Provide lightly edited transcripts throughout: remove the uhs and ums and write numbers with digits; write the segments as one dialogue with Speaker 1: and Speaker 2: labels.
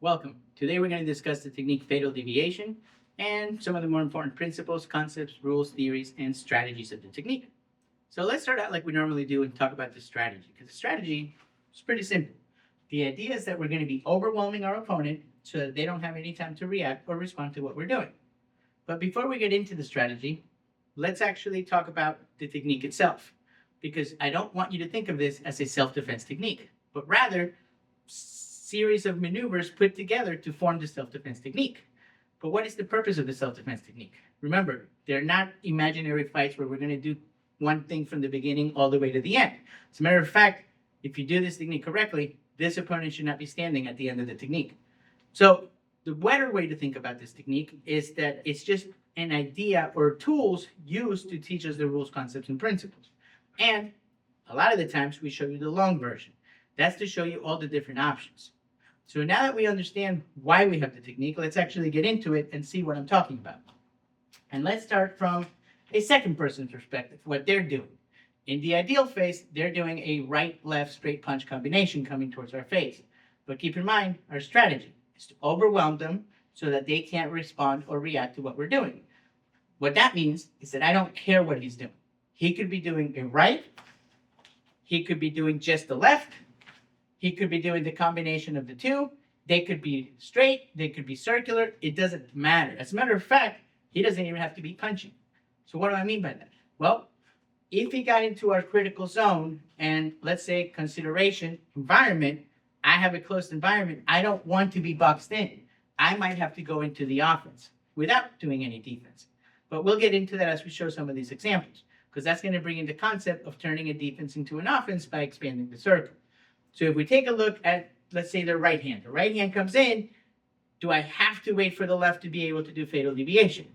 Speaker 1: Welcome. Today we're going to discuss the technique Fatal Deviation and some of the more important principles, concepts, rules, theories, and strategies of the technique. So let's start out like we normally do and talk about the strategy, because the strategy is pretty simple. The idea is that we're going to be overwhelming our opponent so that they don't have any time to react or respond to what we're doing. But before we get into the strategy, let's actually talk about the technique itself, because I don't want you to think of this as a self-defense technique, but rather series of maneuvers put together to form the self-defense technique. But what is the purpose of the self-defense technique? Remember, they're not imaginary fights where we're going to do one thing from the beginning all the way to the end. As a matter of fact, if you do this technique correctly, this opponent should not be standing at the end of the technique. So the better way to think about this technique is that it's just an idea or tools used to teach us the rules, concepts, and principles. And a lot of the times we show you the long version. That's to show you all the different options. So now that we understand why we have the technique, let's actually get into it and see what I'm talking about. And let's start from a second person perspective, what they're doing. In the ideal phase, they're doing a right-left straight punch combination coming towards our face. But keep in mind, our strategy is to overwhelm them so that they can't respond or react to what we're doing. What that means is that I don't care what he's doing. He could be doing a right, he could be doing just the left, he could be doing the combination of the two. They could be straight, they could be circular. It doesn't matter. As a matter of fact, he doesn't even have to be punching. So what do I mean by that? Well, if he got into our critical zone and let's say consideration, environment, I have a closed environment, I don't want to be boxed in. I might have to go into the offense without doing any defense. But we'll get into that as we show some of these examples, because that's going to bring in the concept of turning a defense into an offense by expanding the circle. So if we take a look at, let's say, the right hand. The right hand comes in. Do I have to wait for the left to be able to do fatal deviation?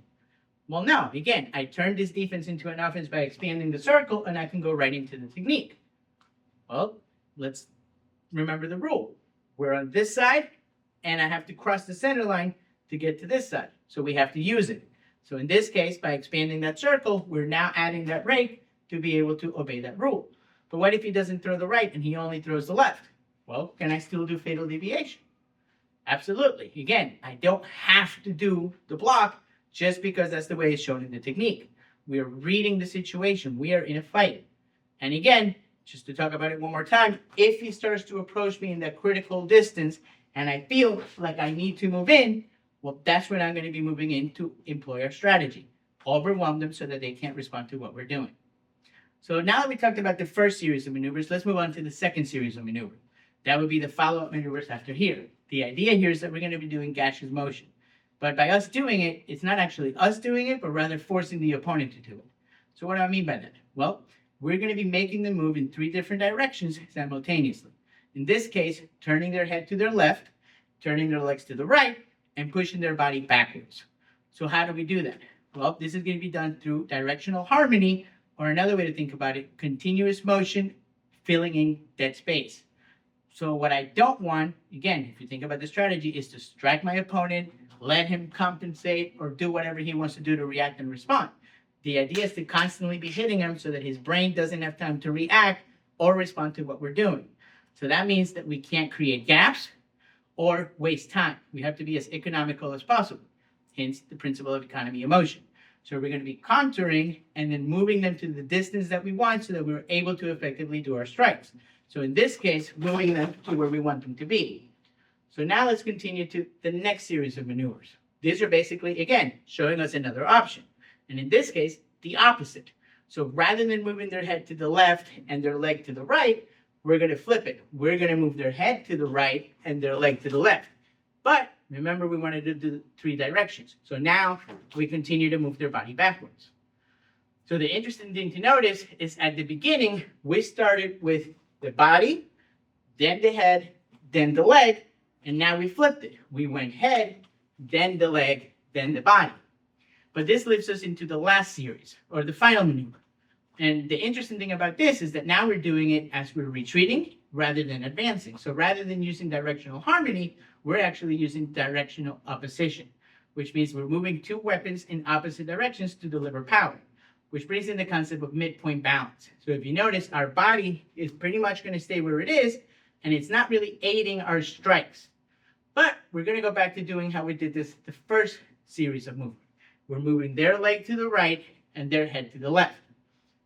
Speaker 1: Well, no. Again, I turned this defense into an offense by expanding the circle, and I can go right into the technique. Well, let's remember the rule. We're on this side, and I have to cross the center line to get to this side. So we have to use it. So in this case, by expanding that circle, we're now adding that rake to be able to obey that rule. But what if he doesn't throw the right and he only throws the left? Well, can I still do fatal deviation? Absolutely. Again, I don't have to do the block just because that's the way it's shown in the technique. We are reading the situation. We are in a fight. And again, just to talk about it one more time, if he starts to approach me in that critical distance and I feel like I need to move in, well, that's when I'm going to be moving in to employ our strategy. Overwhelm them so that they can't respond to what we're doing. So now that we talked about the first series of maneuvers, let's move on to the second series of maneuvers. That would be the follow-up maneuvers after here. The idea here is that we're going to be doing gaseous motion. But by us doing it, it's not actually us doing it, but rather forcing the opponent to do it. So what do I mean by that? Well, we're going to be making them move in 3 different directions simultaneously. In this case, turning their head to their left, turning their legs to the right, and pushing their body backwards. So how do we do that? Well, this is going to be done through directional harmony, or another way to think about it, continuous motion filling in dead space. So what I don't want, again, if you think about the strategy, is to strike my opponent, let him compensate, or do whatever he wants to do to react and respond. The idea is to constantly be hitting him so that his brain doesn't have time to react or respond to what we're doing. So that means that we can't create gaps or waste time. We have to be as economical as possible, hence the principle of economy of motion. So we're going to be contouring and then moving them to the distance that we want so that we're able to effectively do our strikes. So in this case, moving them to where we want them to be. So now let's continue to the next series of maneuvers. These are basically, again, showing us another option. And in this case, the opposite. So rather than moving their head to the left and their leg to the right, we're going to flip it. We're going to move their head to the right and their leg to the left. But remember, we wanted to do 3 directions. So now we continue to move their body backwards. So the interesting thing to notice is at the beginning, we started with the body, then the head, then the leg, and now we flipped it. We went head, then the leg, then the body. But this leads us into the last series, or the final maneuver. And the interesting thing about this is that now we're doing it as we're retreating rather than advancing. So rather than using directional harmony, we're actually using directional opposition, which means we're moving 2 weapons in opposite directions to deliver power, which brings in the concept of midpoint balance. So if you notice, our body is pretty much going to stay where it is, and it's not really aiding our strikes. But we're going to go back to doing how we did this the first series of movement. We're moving their leg to the right and their head to the left.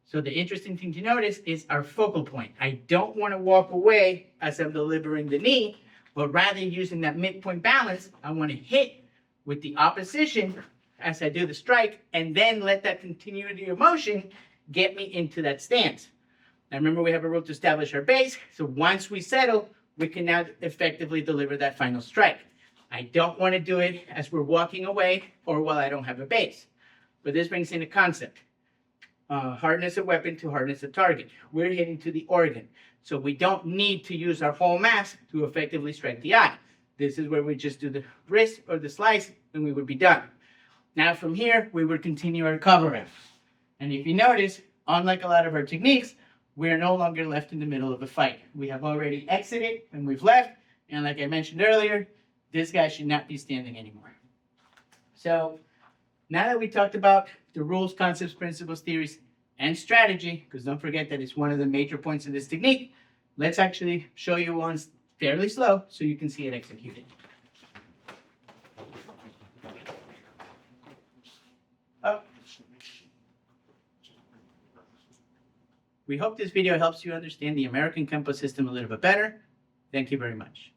Speaker 1: So the interesting thing to notice is our focal point. I don't want to walk away as I'm delivering the knee, but rather using that midpoint balance, I want to hit with the opposition as I do the strike, and then let that continuity of motion get me into that stance. Now remember, we have a rule to establish our base, so once we settle, we can now effectively deliver that final strike. I don't want to do it as we're walking away or while I don't have a base. But this brings in a concept. Hardness of weapon to hardness of target. We're hitting to the organ. So we don't need to use our whole mass to effectively strike the eye. This is where we just do the wrist or the slice and we would be done. Now from here, we would continue our cover up. And if you notice, unlike a lot of our techniques, we're no longer left in the middle of a fight. We have already exited and we've left. And like I mentioned earlier, this guy should not be standing anymore. So now that we talked about the rules, concepts, principles, theories, and strategy, because don't forget that it's one of the major points of this technique, let's actually show you one fairly slow so you can see it executed. Oh. We hope this video helps you understand the American Kenpo system a little bit better. Thank you very much.